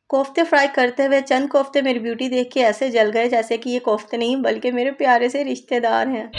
कोफ्ते फ्राई करते हुए चंद कोफ्ते मेरी ब्यूटी देख के ऐसे जल गए जैसे कि ये कोफ्ते नहीं बल्कि मेरे प्यारे से रिश्तेदार हैं।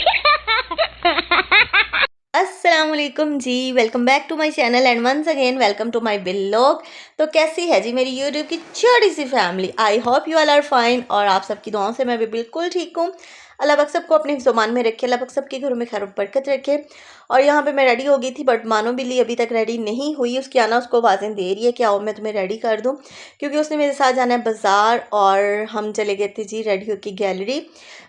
अस्सलाम वालेकुम जी, welcome back to my channel and once again welcome to my vlog. तो कैसी है जी मेरी यूट्यूब की छोटी सी family. I hope you all are fine और आप सबकी दुआओं से मैं भी बिल्कुल ठीक हूँ। अल्लाह पाक सबको अपने ज़ुबान में रखे, अल्लाह पाक सबके घरों में खैर बरकत रखे। और यहाँ पे मैं रेडी हो गई थी बट मानो बिल्ली अभी तक रेडी नहीं हुई। उसकी आना उसको आवाज़ें दे रही है कि आओ मैं तुम्हें रेडी कर दूँ, क्योंकि उसने मेरे साथ जाना है बाज़ार। और हम चले गए थे जी रेडी होकर गैलरी।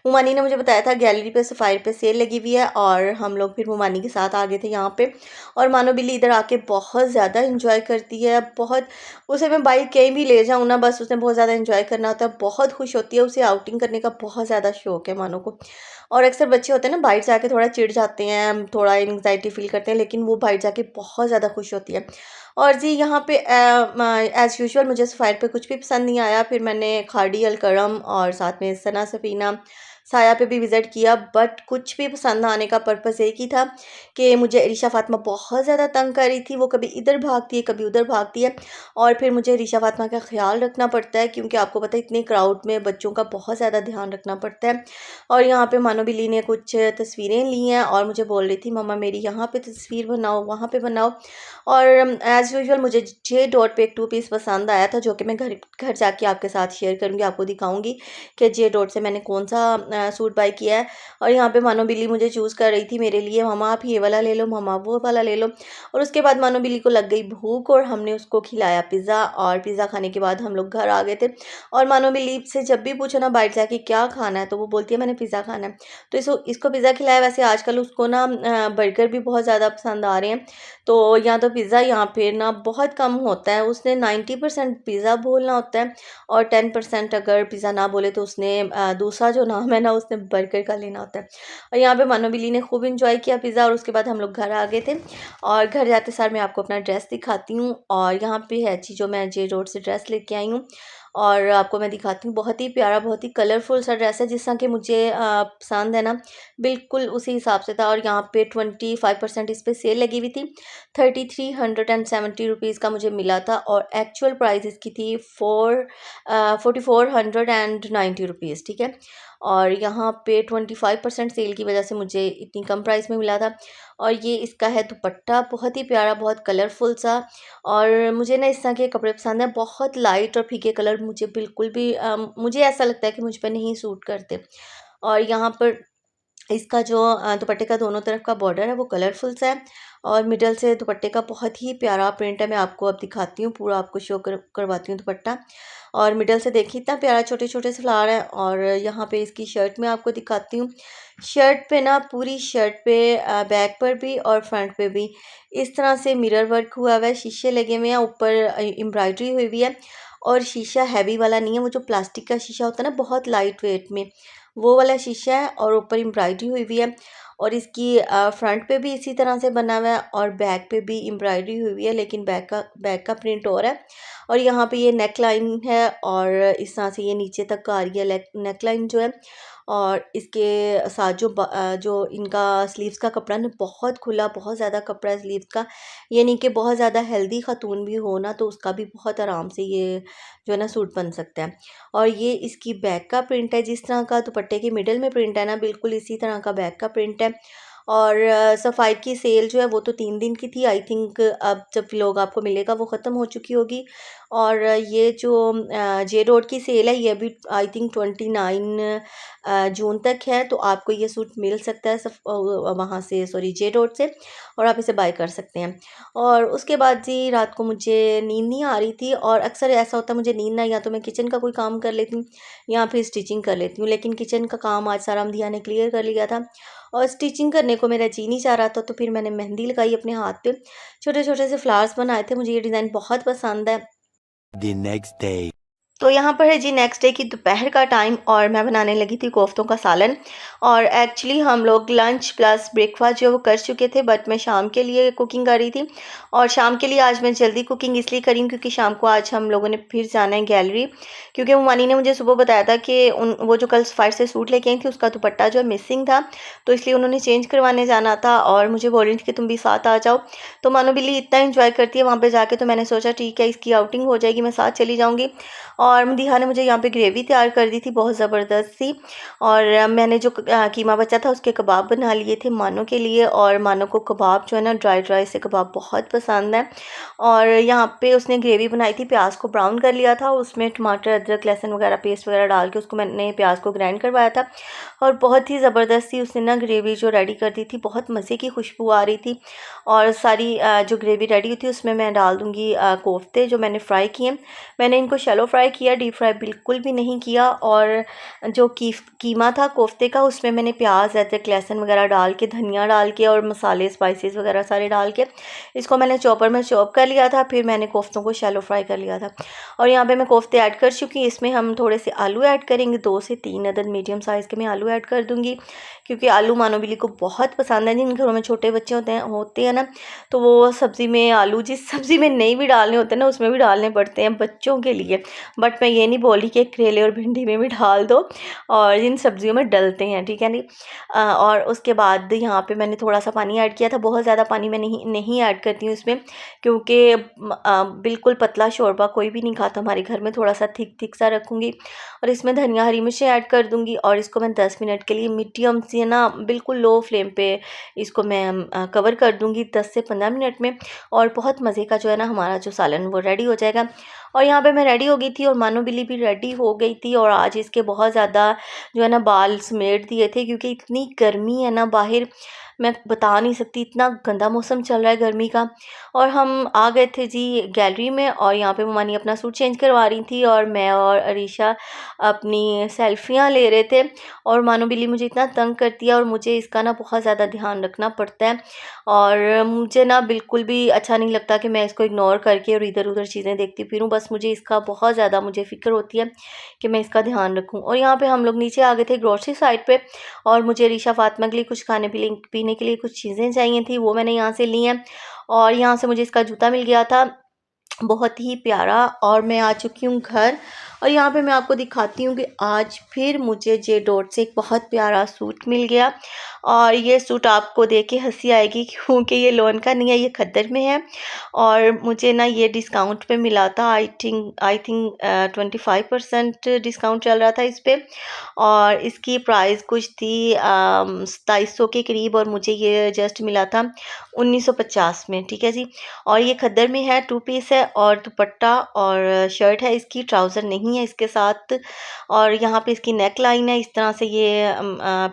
मुमानी ने मुझे बताया था गैलरी पे सफ़ाई पे सेल लगी हुई है और हम लोग फिर मुमानी के साथ आ गए थे यहाँ पे। और मानो बिल्ली इधर आके बहुत ज़्यादा इंजॉय करती है, बहुत। उसे मैं बाइक कहीं भी ले जाऊँ ना, बस उसने बहुत ज़्यादा इंजॉय करना होता है, बहुत खुश होती है। उसे आउटिंग करने का बहुत ज़्यादा शौक है मानो को। और अक्सर बच्चे होते हैं ना, बाहर जाके थोड़ा चिढ़ जाते हैं, थोड़ा एंग्जाइटी फील करते हैं, लेकिन वो बाहर जाके बहुत ज़्यादा खुश होती है। और जी यहाँ पे एज़ यूजुअल मुझे सफ़ायर पे कुछ भी पसंद नहीं आया। फिर मैंने खाड़ी अलकरम और साथ में सना सफ़ीना साया पे भी विज़िट किया, बट कुछ भी पसंद ना आने का पर्पज़ एक ही था कि मुझे इरिशा फ़ातिमा बहुत ज़्यादा तंग कर रही थी। वो कभी इधर भागती है, कभी उधर भागती है। और फिर मुझे इरिशा फ़ातिमा का ख़्याल रखना पड़ता है, क्योंकि आपको पता है इतने क्राउड में बच्चों का बहुत ज़्यादा ध्यान रखना पड़ता है। और यहाँ पे मानो बिल्ली ने कुछ तस्वीरें ली हैं और मुझे बोल रही थी मम्मा मेरी यहाँ पे तस्वीर बनाओ, वहाँ पे बनाओ। और एज़ यूजुअल मुझे जे डॉट पे एक टू पीस पसंद आया था, जो कि मैं घर घर जाके आपके साथ शेयर करूँगी, आपको दिखाऊंगी कि जे डॉट से मैंने कौन सा सूट बाय किया है। और यहाँ पे मानो बिल्ली मुझे चूज़ कर रही थी मेरे लिए, मम्मा आप ये वाला ले लो, मम्मा वो वाला ले लो। और उसके बाद मानो बिल्ली को लग गई भूख और हमने उसको खिलाया पिज़्ज़ा। और पिज़्ज़ा खाने के बाद हम लोग घर आ गए थे। और मानो बिल्ली से जब भी पूछो ना बाहर जाके क्या खाना है, तो वो बोलती है मैंने पिज़्ज़ा खाना है। तो इसको पिज़्ज़ा खिलाया। वैसे आजकल उसको ना बर्गर भी बहुत ज़्यादा पसंद आ रहे हैं। तो या तो पिज़्ज़ा यहाँ पे ना बहुत कम होता है, उसने 90% पिज़्ज़ा बोलना होता है। और 10% अगर पिज़्ज़ा ना बोले तो उसने दूसरा जो नाम है ना उसने बर्गर का लेना होता है। और यहाँ पे मानो बिल्ली ने खूब इंजॉय किया पिज़्ज़ा। और उसके बाद हम लोग घर आ गए थे। और घर जाते सार मैं आपको अपना ड्रेस दिखाती हूँ। और यहाँ पे है जी जो मैं जे रोड से ड्रेस लेके आई हूँ, और आपको मैं दिखाती हूँ। बहुत ही प्यारा, बहुत ही कलरफुल सा ड्रेस है, जिस तरह कि मुझे पसंद है ना, बिल्कुल उसी हिसाब से था। और यहाँ पे 25% इस पर सेल लगी हुई थी। 3370 रुपीज़ का मुझे मिला था और एक्चुअल प्राइस इसकी थी 4490 रुपीज़, ठीक है। और यहाँ पे 25% सेल की वजह से मुझे इतनी कम प्राइस में मिला था। और ये इसका है दुपट्टा, बहुत ही प्यारा, बहुत कलरफुल सा। और मुझे ना इस तरह के कपड़े पसंद है, बहुत लाइट और फीके कलर मुझे बिल्कुल भी मुझे ऐसा लगता है कि मुझ पर नहीं सूट करते। और यहाँ पर इसका जो दुपट्टे का दोनों तरफ का बॉर्डर है वो कलरफुल सा है। और मिडल से दुपट्टे का बहुत ही प्यारा प्रिंट है। मैं आपको अब दिखाती हूँ, पूरा आपको शो करवाती हूँ दुपट्टा। और मिडल से देखिए इतना प्यारा, छोटे छोटे से फ्लावर है। और यहाँ पे इसकी शर्ट में आपको दिखाती हूँ। शर्ट पे ना, पूरी शर्ट पे बैक पर भी और फ्रंट पे भी इस तरह से मिरर वर्क हुआ हुआ है, शीशे लगे हुए हैं, ऊपर एम्ब्रॉयडरी हुई हुई है। और शीशा हैवी वाला नहीं है, वो जो प्लास्टिक का शीशा होता है ना बहुत लाइट वेट में, वो वाला शीशा है। और ऊपर एम्ब्रॉयडरी हुई हुई है। और इसकी फ्रंट पे भी इसी तरह से बना हुआ है और बैक पे भी एम्ब्रॉयडरी हुई हुई है, लेकिन बैक का प्रिंट और है। और यहाँ पे ये नेक लाइन है और इस तरह से ये नीचे तक आ रही है नेक लाइन जो है। और इसके साथ जो इनका स्लीव्स का कपड़ा ना बहुत खुला, बहुत ज़्यादा कपड़ा है स्लीव्स का। ये नहीं कि बहुत ज़्यादा हेल्दी खातून भी हो ना, तो उसका भी बहुत आराम से ये जो है ना सूट बन सकता है। और ये इसकी बैक का प्रिंट है, जिस तरह का दुपट्टे के मिडल में प्रिंट है ना, बिल्कुल इसी तरह का बैक का प्रिंट है। और सफ़ाई की सेल जो है वो तो 3 दिन की थी, आई थिंक अब जब व्लॉग आपको मिलेगा वो ख़त्म हो चुकी होगी। और ये जो जे रोड की सेल है ये अभी आई थिंक 29 जून तक है, तो आपको ये सूट मिल सकता है वहाँ से, सॉरी जे रोड से। और आप इसे बाय कर सकते हैं। और उसके बाद जी रात को मुझे नींद नहीं आ रही थी, और अक्सर ऐसा होता है मुझे नींद ना, या तो मैं किचन का कोई काम कर लेती हूँ या फिर स्टिचिंग कर लेती हूँ। लेकिन किचन का काम आज सारा दिया ने क्लियर कर लिया था और स्टिचिंग करने को मेरा जी नहीं चाह रहा था, तो फिर मैंने मेहंदी लगाई अपने हाथ पे, छोटे छोटे से फ्लावर्स बनाए थे। मुझे ये डिज़ाइन बहुत पसंद है। The next day. तो यहाँ पर है जी नेक्स्ट डे की दोपहर का टाइम और मैं बनाने लगी थी कोफ्तों का सालन। और एक्चुअली हम लोग लंच प्लस ब्रेकफास्ट जो वो कर चुके थे, बट मैं शाम के लिए कुकिंग कर रही थी। और शाम के लिए आज मैं जल्दी कुकिंग इसलिए करी क्योंकि शाम को आज हम लोगों ने फिर जाना है गैलरी, क्योंकि मुमानी ने मुझे सुबह बताया था कि वो जो कल सफायर से सूट लेके आई थी उसका दुपट्टा जो है मिसिंग था, तो इसलिए उन्होंने चेंज करवाने जाना था और मुझे बोल रही थी कि तुम भी साथ आ जाओ। तो मानो बिल्ली इतना इंजॉय करती है वहाँ पर जाके, तो मैंने सोचा ठीक है इसकी आउटिंग हो जाएगी, मैं साथ चली जाऊँगी। और मदीहा ने मुझे यहाँ पे ग्रेवी तैयार कर दी थी बहुत ज़बरदस्त सी। और मैंने जो कीमा बचा था उसके कबाब बना लिए थे मानो के लिए, और मानो को कबाब जो है ना ड्राई ड्राई से कबाब बहुत पसंद है। और यहाँ पे उसने ग्रेवी बनाई थी, प्याज को ब्राउन कर लिया था, उसमें टमाटर अदरक लहसुन वगैरह पेस्ट वगैरह डाल के उसको मैंने प्याज को ग्राइंड करवाया था। और बहुत ही ज़बरदस्त सी उसने ना ग्रेवी जो रेडी कर दी थी, बहुत मज़े की खुशबू आ रही थी। और सारी जो ग्रेवी रेडी हुई थी उसमें मैं डाल दूँगी कोफ्ते जो मैंने फ्राई किए। मैंने इनको शैलो फ्राई किया, डीप फ्राई बिल्कुल भी नहीं किया। और जो कीमा था कोफ्ते का उसमें मैंने प्याज अदरक लहसुन वगैरह डाल के, धनिया डाल के और मसाले स्पाइसेस वगैरह सारे डाल के इसको मैंने चॉपर में चॉप कर लिया था। फिर मैंने कोफ्तों को शैलो फ्राई कर लिया था। और यहाँ पे मैं कोफ्ते ऐड कर चुकी हूँ। इसमें हम थोड़े से आलू ऐड करेंगे, 2 से 3 अदद मीडियम साइज़ के मैं आलू ऐड कर दूँगी, क्योंकि आलू मानो बिल्ली को बहुत पसंद है। जिन घरों में छोटे बच्चे होते हैं ना, तो वो सब्ज़ी में आलू जिस सब्ज़ी में नहीं भी डालने होते ना उसमें भी डालने पड़ते हैं बच्चों के लिए। बट मैं ये नहीं बोल रही कि करेले और भिंडी में भी डाल दो, और जिन सब्जियों में डलते हैं, ठीक है नहीं। और उसके बाद यहाँ पे मैंने थोड़ा सा पानी ऐड किया था, बहुत ज़्यादा पानी मैं नहीं ऐड करती हूँ इसमें, क्योंकि बिल्कुल पतला शोरबा कोई भी नहीं खाता हमारे घर में, थोड़ा सा थिक सा रखूँगी। और इसमें धनिया हरी मिर्चें ऐड कर दूँगी और इसको मैं 10 मिनट के लिए मीडियम से ना बिल्कुल लो फ्लेम पे इसको मैं कवर कर दूँगी 10 से 15 मिनट में। और बहुत मज़े का जो है ना हमारा जो सालन वो रेडी हो जाएगा। और यहाँ पे मैं रेडी हो गई थी और मानो बिल्ली भी रेडी हो गई थी। और आज इसके बहुत ज़्यादा जो है ना बाल समेट दिए थे, क्योंकि इतनी गर्मी है ना बाहर, मैं बता नहीं सकती, इतना गंदा मौसम चल रहा है गर्मी का। और हम आ गए थे जी गैलरी में, और यहाँ पे ममानी अपना सूट चेंज करवा रही थी और मैं और अरीशा अपनी सेल्फियाँ ले रहे थे। और मानो बिल्ली मुझे इतना तंग करती है और मुझे इसका ना बहुत ज़्यादा ध्यान रखना पड़ता है। और मुझे ना बिल्कुल भी अच्छा नहीं लगता कि मैं इसको इग्नोर करके और इधर उधर चीज़ें देखती फिरूँ। बस मुझे इसका बहुत ज़्यादा मुझे फ़िक्र होती है कि मैं इसका ध्यान रखूँ। और यहाँ पे हम लोग नीचे आ गए थे ग्रोसरी साइड पे, और मुझे रीशा फातिमा के लिए कुछ खाने पीने के लिए कुछ चीज़ें चाहिए थी, वो मैंने यहाँ से ली हैं। और यहाँ से मुझे इसका जूता मिल गया था, बहुत ही प्यारा। और मैं आ चुकी हूँ घर, और यहाँ पे मैं आपको दिखाती हूँ कि आज फिर मुझे जे डॉट से एक बहुत प्यारा सूट मिल गया। और ये सूट आपको देख के हंसी आएगी, क्योंकि ये लोन का नहीं है, ये खद्दर में है। और मुझे ना ये डिस्काउंट पे मिला था, आई थिंक 25% डिस्काउंट चल रहा था इस पर। और इसकी प्राइस कुछ थी 2700 के करीब, और मुझे ये जस्ट मिला था 1950 में, ठीक है जी। और ये खद्दर में है, 2 पीस है, और दुपट्टा और शर्ट है इसकी, ट्राउज़र नहीं है इसके साथ। और यहाँ पे इसकी नेक लाइन है, इस तरह से ये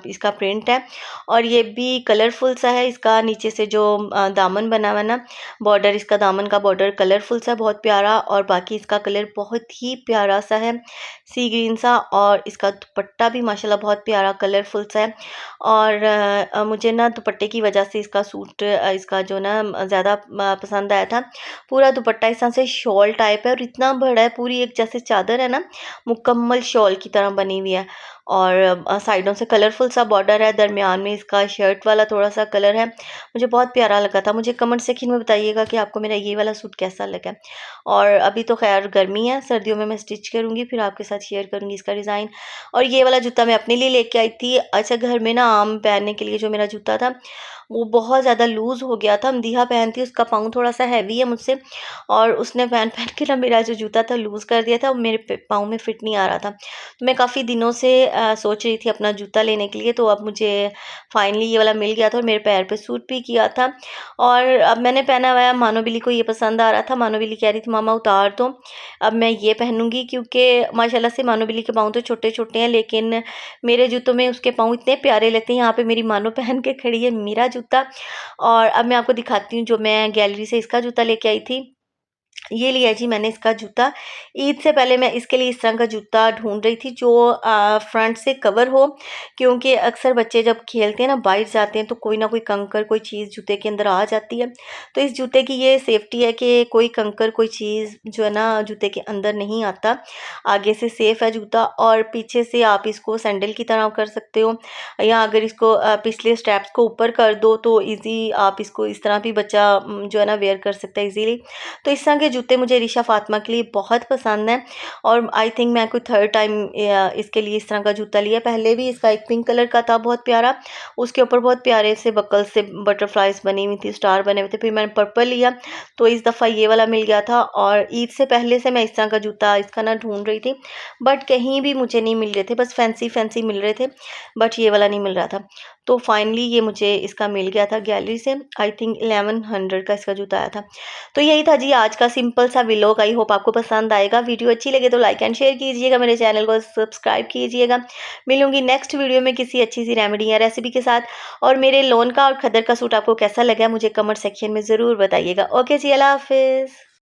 इसका प्रिंट है। और ये भी कलरफुल सा है, इसका नीचे से जो दामन बना हुआ ना, बॉर्डर, इसका दामन का बॉर्डर कलरफुल सा बहुत प्यारा। और बाकी इसका कलर बहुत ही प्यारा सा है, सी ग्रीन सा। और इसका दुपट्टा भी माशाल्लाह बहुत प्यारा कलरफुल सा है। और मुझे ना दुपट्टे की वजह से इसका सूट इसका जो ना ज़्यादा पसंद आया था। पूरा दुपट्टा इस तरह से शॉल टाइप है और इतना बड़ा है, पूरी एक जैसे चादर है ना, मुकम्मल शॉल की तरह बनी हुई है। और साइडों से कलरफुल सा बॉर्डर है, दरमियान में इसका शर्ट वाला थोड़ा सा कलर है, मुझे बहुत प्यारा लगा था। मुझे कमेंट सेक्शन में बताइएगा कि आपको मेरा ये वाला सूट कैसा लगा। और अभी तो खैर गर्मी है, सर्दियों में मैं स्टिच करूँगी, फिर आपके साथ शेयर करूँगी इसका डिज़ाइन। और ये वाला जूता मैं अपने लिए लेके आई थी। अच्छा, घर में ना आम पहनने के लिए जो मेरा जूता था वो बहुत ज़्यादा लूज़ हो गया था। मदीहा पहनती, उसका पाँव थोड़ा सा हैवी है मुझसे, और उसने पहन पहन के ना मेरा जो जूता था लूज़ कर दिया था, वो मेरे पाँव में फिट नहीं आ रहा था। तो मैं काफ़ी दिनों से सोच रही थी अपना जूता लेने के लिए, तो अब मुझे फाइनली ये वाला मिल गया था और मेरे पैर पे सूट भी किया था। और अब मैंने पहना हुआ है, मानो बिल्ली को ये पसंद आ रहा था। मानो बिल्ली कह रही थी मामा उतार दो, अब मैं ये पहनूंगी, क्योंकि माशाल्लाह से मानो बिल्ली के पाँव तो छोटे छोटे हैं, लेकिन मेरे जूतों में उसके पाँव इतने प्यारे लगते हैं। यहाँ पे मेरी मानो पहन के खड़ी है मेरा जूता। और अब मैं आपको दिखाती हूँ जो मैं गैलरी से इसका जूता लेके आई थी। ये लिया जी मैंने इसका जूता। ईद से पहले मैं इसके लिए इस तरह का जूता ढूंढ रही थी जो फ्रंट से कवर हो, क्योंकि अक्सर बच्चे जब खेलते हैं ना, बाहर जाते हैं, तो कोई ना कोई कंकर कोई चीज़ जूते के अंदर आ जाती है। तो इस जूते की ये सेफ्टी है कि कोई कंकर कोई चीज़ जो है ना जूते के अंदर नहीं आता। आगे से सेफ़ है जूता, और पीछे से आप इसको सैंडल की तरह कर सकते हो, या अगर इसको पिछले स्टेप्स को ऊपर कर दो तो ईज़ी आप इसको इस तरह भी बच्चा जो है ना वेयर कर सकता है ईज़िली। तो इस तरह के जूते मुझे रिशा फ़ातिमा के लिए बहुत पसंद हैं, और आई थिंक मैं कोई थर्ड टाइम इसके लिए इस तरह का जूता लिया। पहले भी इसका एक पिंक कलर का था बहुत प्यारा, उसके ऊपर बहुत प्यारे से बकल से बटरफ्लाइज बनी हुई थी, स्टार बने हुए थे। फिर मैंने पर्पल लिया, तो इस दफ़ा ये वाला मिल गया था। और ईद से पहले से मैं इस तरह का जूता इसका ना ढूंढ रही थी, बट कहीं भी मुझे नहीं मिल रहे थे, बस फैंसी फैंसी मिल रहे थे, बट ये वाला नहीं मिल रहा था। तो फाइनली ये मुझे इसका मिल गया था गैलरी से। आई थिंक 1100 का इसका जूता आया था। तो यही था जी आज का सिंपल सा व्लॉग। आई होप आपको पसंद आएगा। वीडियो अच्छी लगे तो लाइक एंड शेयर कीजिएगा, मेरे चैनल को सब्सक्राइब कीजिएगा। मिलूंगी नेक्स्ट वीडियो में किसी अच्छी सी रेमेडी या रेसिपी के साथ। और मेरे लोन का और खदर का सूट आपको कैसा लगा मुझे कमेंट सेक्शन में ज़रूर बताइएगा। ओके जी, अल्लाह हाफिज़।